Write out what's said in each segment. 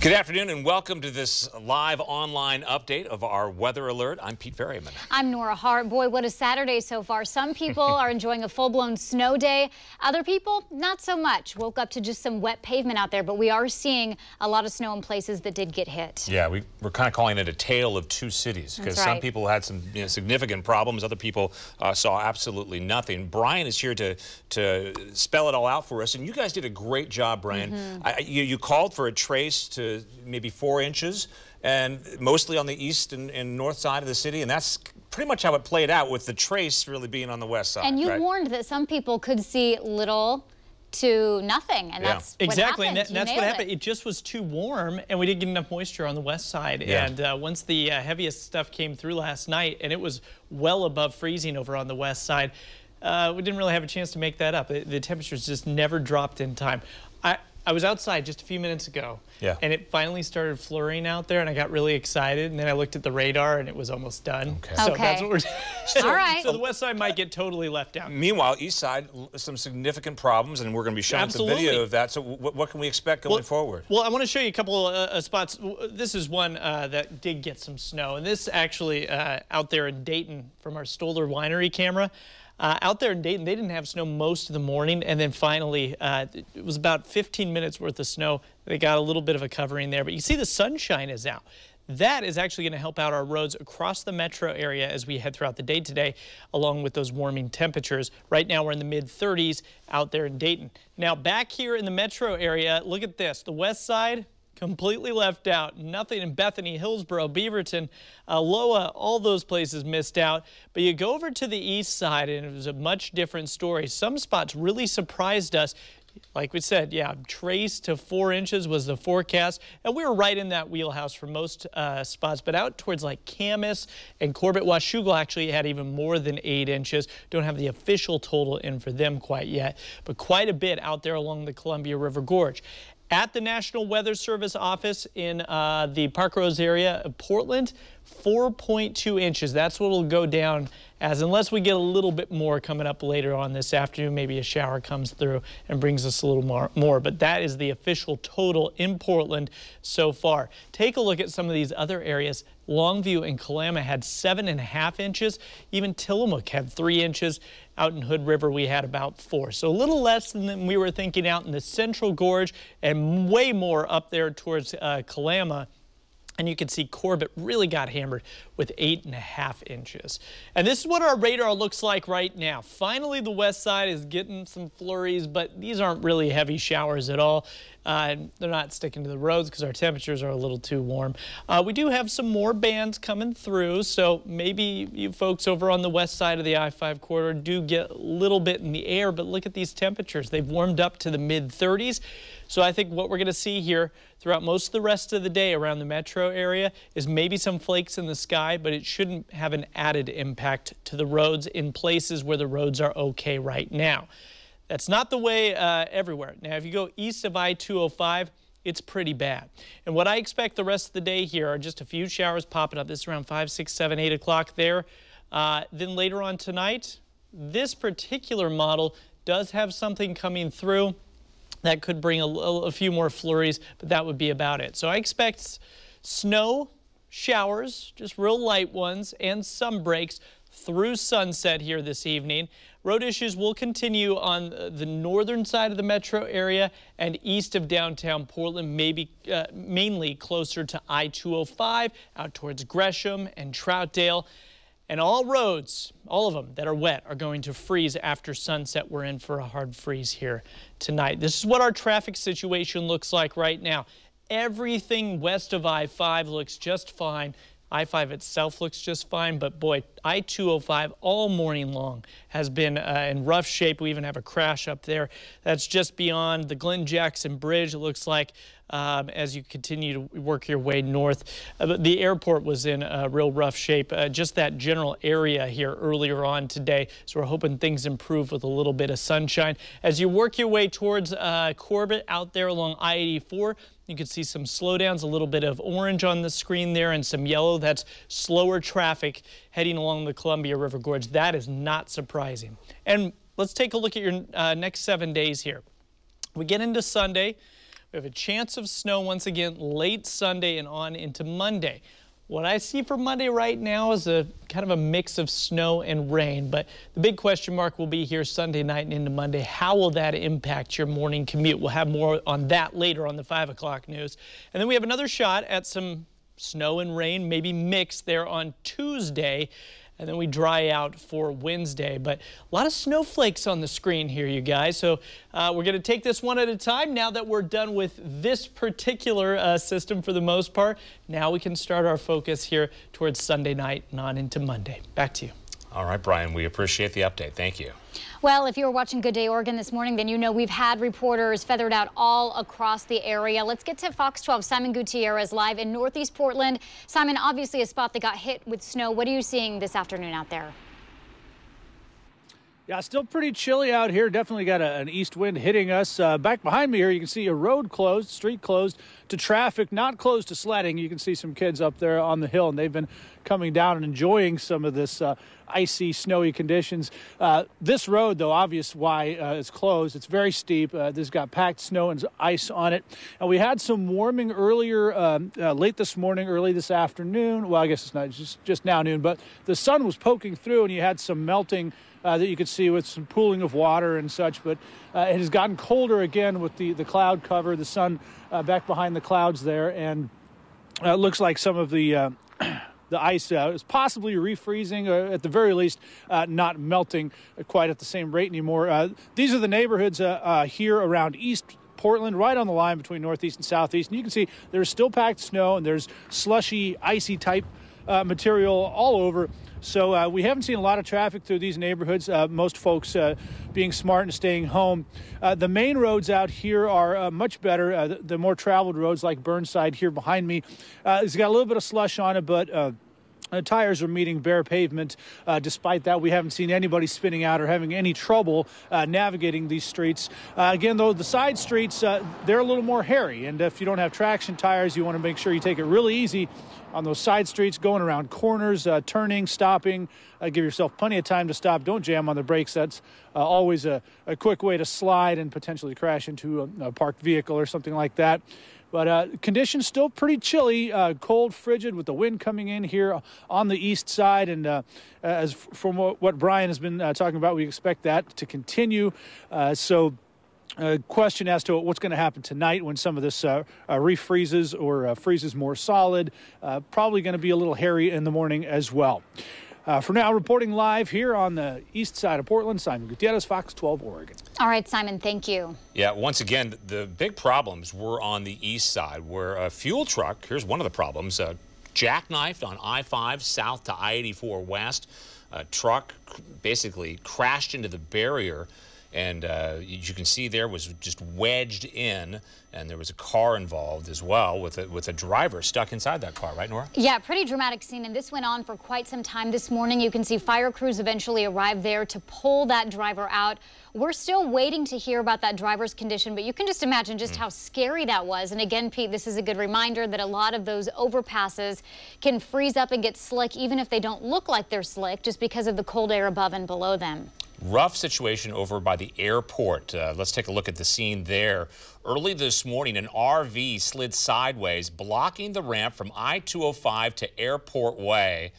Good afternoon and welcome to this live online update of our weather alert. I'm Pete Ferryman. I'm Nora Hart. Boy, what a Saturday so far. Some people are enjoying a full-blown snow day. Other people, not so much. Woke up to just some wet pavement out there, but we are seeing a lot of snow in places that did get hit. Yeah, we're kind of calling it a tale of two cities because some people had some significant problems. Other people saw absolutely nothing. Brian is here to spell it all out for us, and you guys did a great job, Brian. You called for a trace to maybe 4 inches, and mostly on the east and north side of the city, and that's pretty much how it played out, with the trace really being on the west side. And you warned that some people could see little to nothing, and that's exactly, what happened. and that's what happened. It just was too warm, and we didn't get enough moisture on the west side. And once the heaviest stuff came through last night, and it was well above freezing over on the west side, we didn't really have a chance to make that up. The temperatures just never dropped in time. I was outside just a few minutes ago, and it finally started flurrying out there, and I got really excited, and then I looked at the radar, and it was almost done. So that's what we're doing. All right. So the west side might get totally left out. Meanwhile, east side, some significant problems, and we're going to be showing some video of that. So what can we expect going forward? Well, I want to show you a couple of spots. This is one that did get some snow, and this actually out there in Dayton from our Stoller Winery camera. Out there in Dayton, they didn't have snow most of the morning, and then finally, it was about 15 minutes worth of snow. They got a little bit of a covering there, but you see the sunshine is out. That is actually going to help out our roads across the metro area as we head throughout the day today, along with those warming temperatures. Right now, we're in the mid-30s out there in Dayton. Now, back here in the metro area, look at this. The west side, completely left out. Nothing in Bethany, Hillsborough, Beaverton, Loa, all those places missed out. But you go over to the east side, and it was a much different story. Some spots really surprised us. Like we said, trace to 4 inches was the forecast, and we were right in that wheelhouse for most spots. But out towards like Camas and Corbett, Washougal actually had even more than 8 inches. Don't have the official total in for them quite yet, but quite a bit out there along the Columbia River Gorge. At the National Weather Service office in the Park Rose area of Portland, 4.2 inches. That's what will go down as, unless we get a little bit more coming up later on this afternoon. Maybe a shower comes through and brings us a little more. But that is the official total in Portland so far. Take a look at some of these other areas. Longview and Kalama had 7.5 inches. Even Tillamook had 3 inches. Out in Hood River, we had about 4. So a little less than we were thinking out in the Central Gorge, and way more up there towards Kalama. And you can see Corbett really got hammered with 8.5 inches. And this is what our radar looks like right now. Finally, the west side is getting some flurries, but these aren't really heavy showers at all. They're not sticking to the roads because our temperatures are a little too warm. We do have some more bands coming through, so maybe you folks over on the west side of the I-5 corridor do get a little bit in the air, but look at these temperatures. They've warmed up to the mid-30s. So I think what we're going to see here throughout most of the rest of the day around the metro area is maybe some flakes in the sky, but it shouldn't have an added impact to the roads in places where the roads are okay right now. That's not the way everywhere. Now, if you go east of I-205, it's pretty bad. And what I expect the rest of the day here are just a few showers popping up. This is around 5, 6, 7, 8 o'clock there. Then later on tonight, this particular model does have something coming through that could bring a few more flurries, but that would be about it. So I expect snow, showers, just real light ones, and some breaks through sunset here this evening. Road issues will continue on the northern side of the metro area and east of downtown Portland, maybe mainly closer to I-205, out towards Gresham and Troutdale. And all roads, all of them that are wet, are going to freeze after sunset. We're in for a hard freeze here tonight. This is what our traffic situation looks like right now. Everything west of I-5 looks just fine. I-5 itself looks just fine, but boy, I-205 all morning long has been in rough shape. We even have a crash up there. That's just beyond the Glenn Jackson Bridge, it looks like, as you continue to work your way north. The airport was in real rough shape, just that general area here earlier on today. So we're hoping things improve with a little bit of sunshine. As you work your way towards Corbett out there along I-84, you can see some slowdowns, a little bit of orange on the screen there and some yellow. That's slower traffic heading along the Columbia River Gorge. That is not surprising. And let's take a look at your next 7 days here. We get into Sunday. We have a chance of snow once again late Sunday and on into Monday. What I see for Monday right now is a kind of a mix of snow and rain, but the big question mark will be here Sunday night and into Monday. How will that impact your morning commute? We'll have more on that later on the 5 o'clock news. And then we have another shot at some snow and rain, maybe mixed there on Tuesday. And then we dry out for Wednesday. But a lot of snowflakes on the screen here, you guys. So we're going to take this one at a time. Now that we're done with this particular system for the most part, now we can start our focus here towards Sunday night and on into Monday. Back to you. All right, Brian, we appreciate the update. Thank you. Well, if you were watching Good Day Oregon this morning, then you know we've had reporters feathered out all across the area. Let's get to Fox 12. Simon Gutierrez live in Northeast Portland. Simon, obviously a spot that got hit with snow. What are you seeing this afternoon out there? Yeah, still pretty chilly out here. Definitely got an east wind hitting us. Back behind me here, you can see a road closed, street closed to traffic, not closed to sledding. You can see some kids up there on the hill, and they've been coming down and enjoying some of this icy, snowy conditions. This road, though, obvious why it's closed. It's very steep. This has got packed snow and ice on it. And we had some warming earlier, late this morning, early this afternoon. Well, I guess it's not just now noon, but the sun was poking through, and you had some melting that you could see with some pooling of water and such, but it has gotten colder again with the cloud cover, the sun back behind the clouds there, and it looks like some of the ice is possibly refreezing, or at the very least not melting quite at the same rate anymore. These are the neighborhoods here around East Portland, right on the line between Northeast and Southeast, and you can see there's still packed snow and there's slushy, icy type material all over. So we haven't seen a lot of traffic through these neighborhoods, most folks being smart and staying home. The main roads out here are much better. The more traveled roads like Burnside here behind me, it's got a little bit of slush on it, but tires are meeting bare pavement. Despite that, we haven't seen anybody spinning out or having any trouble navigating these streets. Again, though, the side streets, they're a little more hairy. And if you don't have traction tires, you want to make sure you take it really easy on those side streets, going around corners, turning, stopping. Give yourself plenty of time to stop. Don't jam on the brakes. That's always a quick way to slide and potentially crash into a parked vehicle or something like that. But conditions still pretty chilly, cold, frigid, with the wind coming in here on the east side. And as from what Brian has been talking about, we expect that to continue. Question as to what's going to happen tonight when some of this refreezes or freezes more solid. Probably going to be a little hairy in the morning as well. For now, reporting live here on the east side of Portland, Simon Gutierrez, Fox 12, Oregon. All right, Simon, thank you. Yeah, once again, the big problems were on the east side, where a fuel truck, here's one of the problems, jackknifed on I-5 south to I-84 west. A truck basically crashed into the barrier, and you can see there was just wedged in, and there was a car involved as well with a driver stuck inside that car, right, Nora? Yeah, pretty dramatic scene, and this went on for quite some time this morning. You can see fire crews eventually arrived there to pull that driver out. We're still waiting to hear about that driver's condition, but you can just imagine just how scary that was. And again, Pete, this is a good reminder that a lot of those overpasses can freeze up and get slick, even if they don't look like they're slick, just because of the cold air above and below them. Rough situation over by the airport. Let's take a look at the scene there. Early this morning, an RV slid sideways, blocking the ramp from I-205 to Airport Way.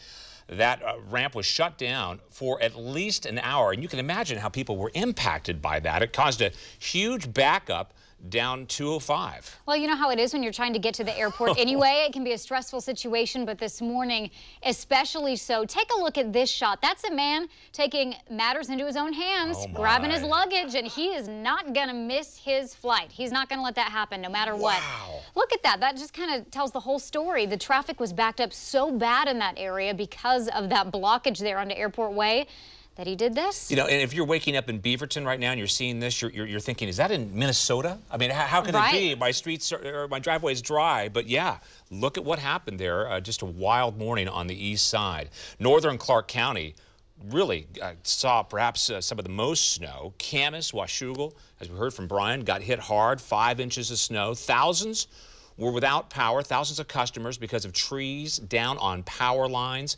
That ramp was shut down for at least an hour, and you can imagine how people were impacted by that. It caused a huge backup down 205. Well, you know how it is when you're trying to get to the airport anyway. It can be a stressful situation, but this morning especially so. Take a look at this shot. That's a man taking matters into his own hands, grabbing his luggage, and he is not going to miss his flight. He's not going to let that happen no matter what. Look at that. That just kind of tells the whole story. The traffic was backed up so bad in that area because of that blockage there onto Airport Way that he did this. You know, and if you're waking up in Beaverton right now and you're seeing this, you're thinking, is that in Minnesota? I mean, how can it be? My streets or my driveway is dry. But yeah, look at what happened there. Just a wild morning on the east side. Northern Clark County really saw perhaps some of the most snow. Camas, Washougal, as we heard from Brian, got hit hard, 5 inches of snow. Thousands were without power, thousands of customers because of trees down on power lines.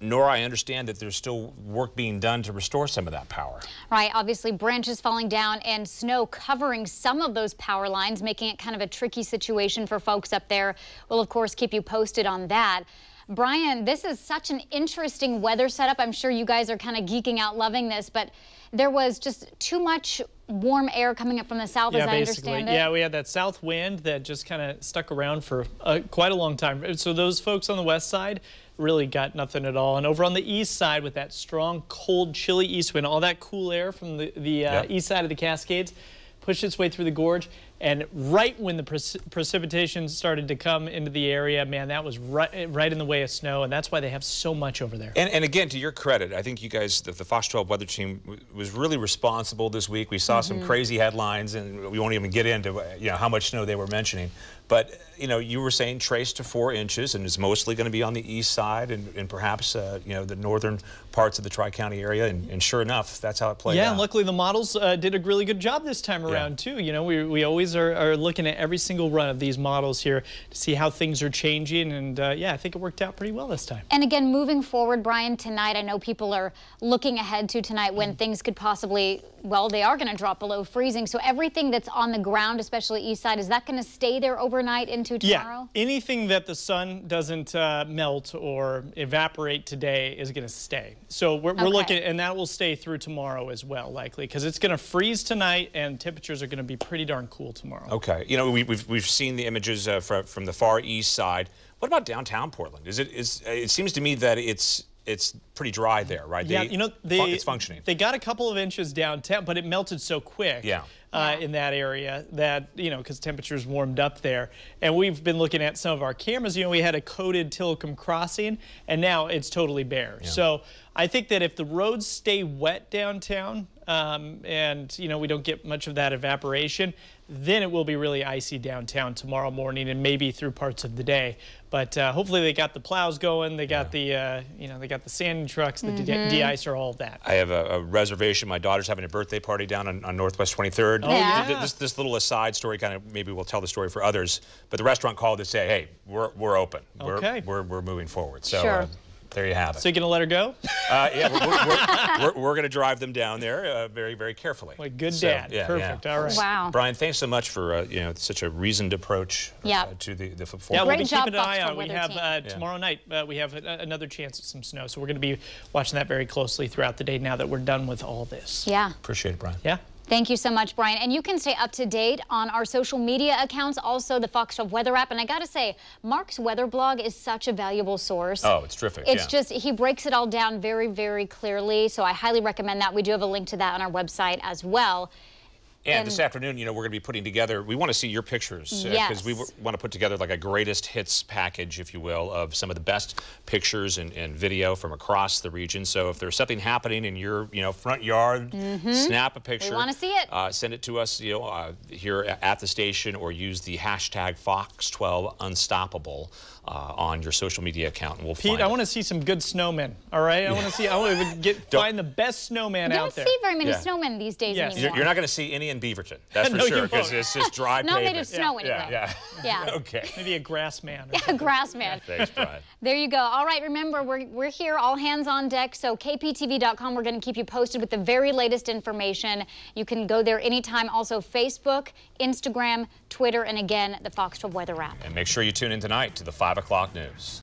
Nora, I understand that there's still work being done to restore some of that power. Right, obviously branches falling down and snow covering some of those power lines, making it kind of a tricky situation for folks up there. We'll, of course, keep you posted on that. Brian, this is such an interesting weather setup. I'm sure you guys are kind of geeking out, loving this, but there was just too much warm air coming up from the south, as I understand it. Yeah, we had that south wind that just kind of stuck around for quite a long time. So those folks on the west side really got nothing at all. And over on the east side with that strong, cold, chilly east wind, all that cool air from the east side of the Cascades pushed its way through the gorge. And right when the precipitation started to come into the area, man, that was right in the way of snow, and that's why they have so much over there. And again, to your credit, I think you guys, the Fox 12 weather team, was really responsible this week. We saw some crazy headlines, and we won't even get into how much snow they were mentioning. But you were saying trace to 4 inches, and it's mostly going to be on the east side and perhaps the northern parts of the Tri-County area. And sure enough, that's how it played out. Yeah, and luckily the models did a really good job this time around too. We always are looking at every single run of these models here to see how things are changing, and yeah, I think it worked out pretty well this time. And again, moving forward, Brian, tonight, I know people are looking ahead to tonight when things could possibly, well, they are going to drop below freezing. So everything that's on the ground, especially east side, is that going to stay there overnight into tomorrow? Yeah, anything that the sun doesn't melt or evaporate today is going to stay. So we're looking, and that will stay through tomorrow as well, likely, because it's going to freeze tonight and temperatures are going to be pretty darn cool tomorrow. Okay, we've seen the images from the far east side. What about downtown Portland? It seems to me that it's pretty dry there, right? Yeah, it's functioning. They got a couple of inches downtown, but it melted so quick in that area that, because temperatures warmed up there. And we've been looking at some of our cameras. We had a coated Tillicum crossing, and now it's totally bare. Yeah. So I think that if the roads stay wet downtown and, we don't get much of that evaporation, then it will be really icy downtown tomorrow morning and maybe through parts of the day. But hopefully they got the plows going, they got the they got the sanding trucks, the de-icer, all of that. I have a reservation. My daughter's having a birthday party down on Northwest 23rd. Oh, yeah. This little aside story, kind of maybe we'll tell the story for others. But the restaurant called to say, hey, we're open. Okay. We're moving forward. So sure. there you have it. So you're gonna let her go? Yeah, we're going to drive them down there very, very carefully. Like good dad. Yeah, perfect. Yeah. All right. Wow. Brian, thanks so much for such a reasoned approach to the football. Yeah, we'll be job, keeping an eye on. Fox We have tomorrow night. We have another chance at some snow, so we're going to be watching that very closely throughout the day now that we're done with all this. Yeah. Appreciate it, Brian. Yeah. Thank you so much, Brian. And you can stay up to date on our social media accounts, also the Fox 12 weather app. And I got to say, Mark's weather blog is such a valuable source. Oh, it's terrific. It's just, he breaks it all down very, very clearly. So I highly recommend that. We do have a link to that on our website as well. And this afternoon, we're going to be putting together, we want to see your pictures. Because we want to put together like a greatest hits package, if you will, of some of the best pictures and video from across the region. So if there's something happening in your, front yard, snap a picture. We want to see it. Send it to us, here at the station, or use the hashtag Fox12Unstoppable on your social media account, and we'll Pete, I want to see some good snowmen. All right, I want to find the best snowman out there. You don't see very many snowmen these days anymore. You're not going to see any in Beaverton, that's for No, sure, because it's just dry Not pavement. made of snow anyway. Yeah. Okay. Maybe a grass man. A grass man. Thanks, Brian. There you go. All right, remember, we're here, all hands on deck, so kptv.com, we're going to keep you posted with the very latest information. You can go there anytime. Also, Facebook, Instagram, Twitter, and again, the Fox 12 weather app. And make sure you tune in tonight to the 5 o'clock news.